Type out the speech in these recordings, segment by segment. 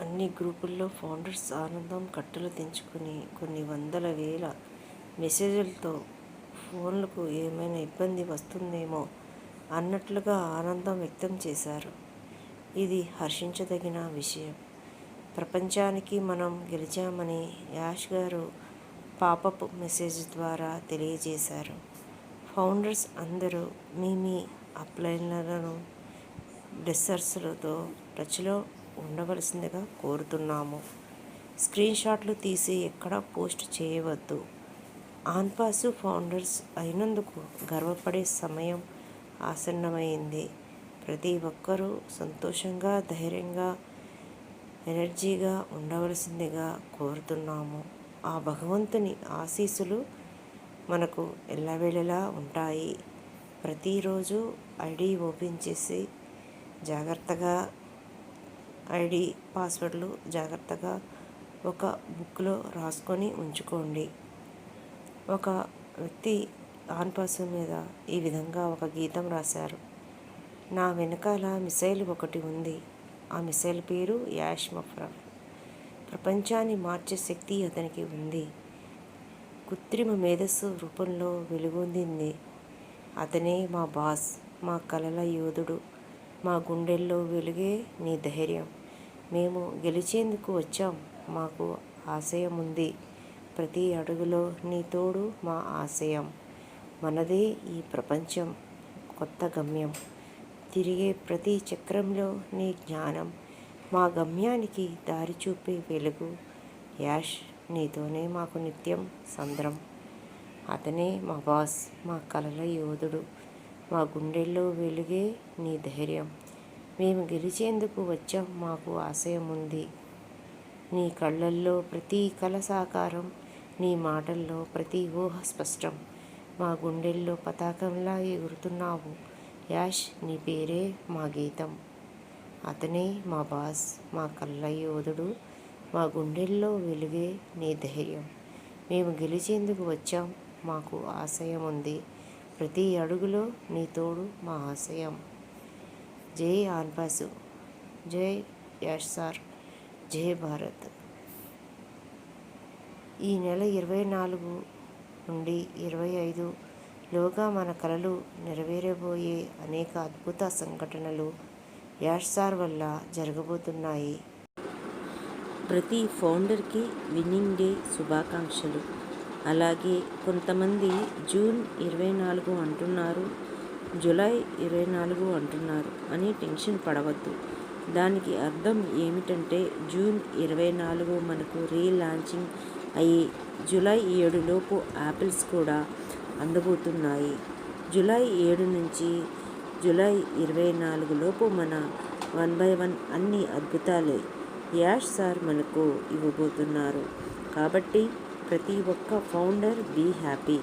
అన్ని గ్రూపుల్లో ఫౌండర్స్ ఆనందం కట్టలు తెంచుకుని కొన్ని వందల వేల మెసేజ్లతో ఫోన్లకు ఏమైనా ఇబ్బంది వస్తుందేమో అన్నట్లుగా ఆనందం వ్యక్తం చేశారు. ఇది హర్షించదగిన విషయం. ప్రపంచానికి మనం గెలిచామని యాష్ గారు పాపప్ మెసేజ్ ద్వారా తెలియజేశారు. ఫౌండర్స్ అందరూ మీ అప్లైన్లను డెస్సర్స్లతో టచ్లో ఉండవలసిందిగా కోరుతున్నాము. స్క్రీన్ షాట్లు తీసి ఎక్కడా పోస్ట్ చేయవద్దు. ఆన్పాసు ఫౌండర్స్ అయినందుకు గర్వపడే సమయం ఆసన్నమైంది. ప్రతి ఒక్కరూ సంతోషంగా, ధైర్యంగా, ఎనర్జీగా ఉండవలసిందిగా కోరుతున్నాము. ఆ భగవంతుని ఆశీస్సులు మనకు ఎల్లవేళలా ఉంటాయి. ప్రతిరోజు ఐడి ఓపెన్ చేసి జాగ్రత్తగా ఐడి పాస్వర్డ్లు జాగ్రత్తగా ఒక బుక్లో రాసుకొని ఉంచుకోండి. ఒక వ్యక్తి ఆన్పాస్ మీద ఈ విధంగా ఒక గీతం రాశారు. నా వెనకాల మిసైల్ ఒకటి ఉంది. ఆ మిసైల్ పేరు యాష్ మఫ్రఫ్. ప్రపంచాన్ని మార్చే శక్తి అతనికి ఉంది. కృత్రిమ మేధస్సు రూపంలో వెలుగొందింది. అతనే మా బాస్, మా కలల యోధుడు, మా గుండెల్లో వెలుగే నీ ధైర్యం. మేము గెలిచేందుకు వచ్చాం. మాకు ఆశయం ఉంది. ప్రతి అడుగులో నీ తోడు మా ఆశయం. మనదే ఈ ప్రపంచం కొత్త గమ్యం. తిరిగే ప్రతి చక్రంలో నీ జ్ఞానం. మా గమ్యానికి దారి చూపే వెలుగు. యాష్, నీతోనే మాకు నిత్యం సంద్రం. అతనే మా బాస్, మా కలల యోధుడు, మా గుండెల్లో వెలుగే నీ ధైర్యం. మేము గెలిచేందుకు వచ్చాం. మాకు ఆశయం ఉంది. నీ కళ్ళల్లో ప్రతి కల సాకారం. నీ మాటల్లో ప్రతి ఊహ స్పష్టం. మా గుండెల్లో పతాకంలా ఎగురుతున్నావు. యాష్, నీ పేరే మా గీతం. అతనే మా బాస్, మా కళ్ళ యోధుడు, మా గుండెల్లో వెలుగే నీ ధైర్యం. మేము గెలిచేందుకు వచ్చాం. మాకు ఆశయం ఉంది. ప్రతి అడుగులో నీ తోడు మా ఆశయం. జై ఆన్పాసు, జై యాష్ సార్, జై భారత్. ఈ నెల 24 నుండి 25 లోగా మన కలలు నెరవేరబోయే అనేక అద్భుత సంఘటనలు యాష్ సార్ వల్ల జరగబోతున్నాయి. ప్రతి ఫౌండర్కి విన్నింగ్ డే శుభాకాంక్షలు. అలాగే కొంతమంది జూన్ 24 అంటున్నారు, జూలై 24 అంటున్నారు అని టెన్షన్ పడవద్దు. దానికి అర్థం ఏమిటంటే జూన్ 24 మనకు రీలాంచింగ్ అయ్యి జూలై 7 లోపు యాపిల్స్ కూడా అందబోతున్నాయి. జూలై 7 నుంచి జూలై 24 లోపు మన 1/1 అన్ని అద్భుతాలే యాష్ సార్ మనకు ఇవ్వబోతున్నారు. కాబట్టి ప్రతి ఒక్క ఫౌండర్ బీ హ్యాపీ.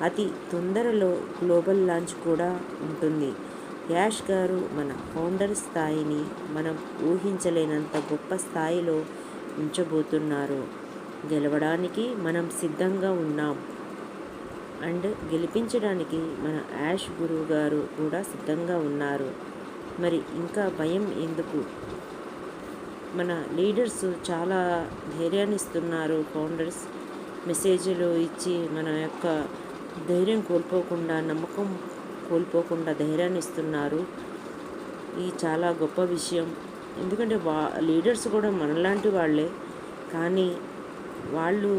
అతి తొందరలో గ్లోబల్ లాంచ్ కూడా ఉంటుంది. యాష్ గారు మన ఫౌండర్ స్థాయిని మనం ఊహించలేనంత గొప్ప స్థాయిలో ఉంచబోతున్నారు. గెలవడానికి మనం సిద్ధంగా ఉన్నాం. అండ్ గెలిపించడానికి మన యాష్ గురువు గారు కూడా సిద్ధంగా ఉన్నారు. మరి ఇంకా భయం ఎందుకు? మన లీడర్స్ చాలా ధైర్యాన్ని ఇస్తున్నారు. ఫౌండర్స్ మెసేజ్లు ఇచ్చి మన యొక్క ధైర్యం కోల్పోకుండా, నమ్మకం కోల్పోకుండా ధైర్యాన్ని ఇస్తున్నారు. ఇది చాలా గొప్ప విషయం. ఎందుకంటే లీడర్స్ కూడా మనలాంటి వాళ్ళే, కానీ వాళ్ళు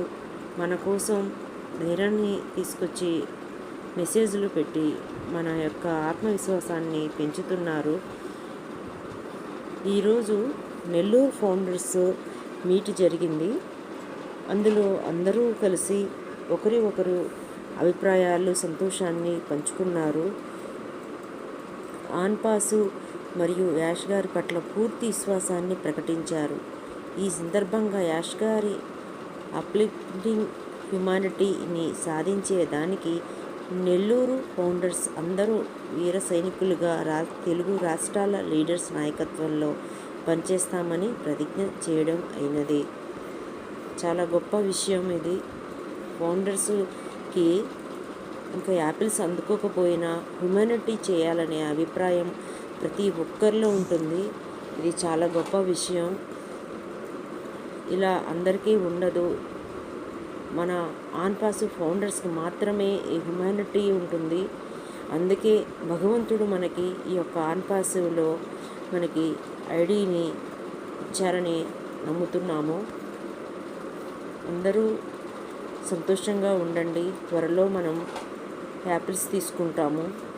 మన కోసం ధైర్యాన్ని తీసుకొచ్చి మెసేజ్లు పెట్టి మన యొక్క ఆత్మవిశ్వాసాన్ని పెంచుతున్నారు. ఈరోజు నెల్లూరు ఫౌండర్స్ మీట్ జరిగింది. అందులో అందరూ కలిసి ఒకరి ఒకరు అభిప్రాయాలు, సంతోషాన్ని పంచుకున్నారు. ఆన్పాసు మరియు యాష్ గారి పట్ల పూర్తి విశ్వాసాన్ని ప్రకటించారు. ఈ సందర్భంగా యాష్ గారి అప్లిఫ్టింగ్ హ్యుమానిటీని సాధించే దానికి నెల్లూరు ఫౌండర్స్ అందరూ వీర సైనికులుగా తెలుగు రాష్ట్రాల లీడర్స్ నాయకత్వంలో పనిచేస్తామని ప్రతిజ్ఞ చేయడం అయినది. చాలా గొప్ప విషయం ఇది. ఫౌండర్స్కి ఇంకా యాపిల్స్ అందుకోకపోయినా హ్యుమానిటీ చేయాలనే అభిప్రాయం ప్రతి ఒక్కరిలో ఉంటుంది. ఇది చాలా గొప్ప విషయం. ఇలా అందరికీ ఉండదు. మన ఆన్ పాస్ ఫౌండర్స్కి మాత్రమే ఈ హ్యుమానిటీ ఉంటుంది. అందుకే భగవంతుడు మనకి ఈ యొక్క ఆన్ పాస్లో మనకి ఐడిని ఇచ్చారని నమ్ముతున్నాము. అందరూ సంతోషంగా ఉండండి. త్వరలో మనం యాపిల్స్ తీసుకుంటాము.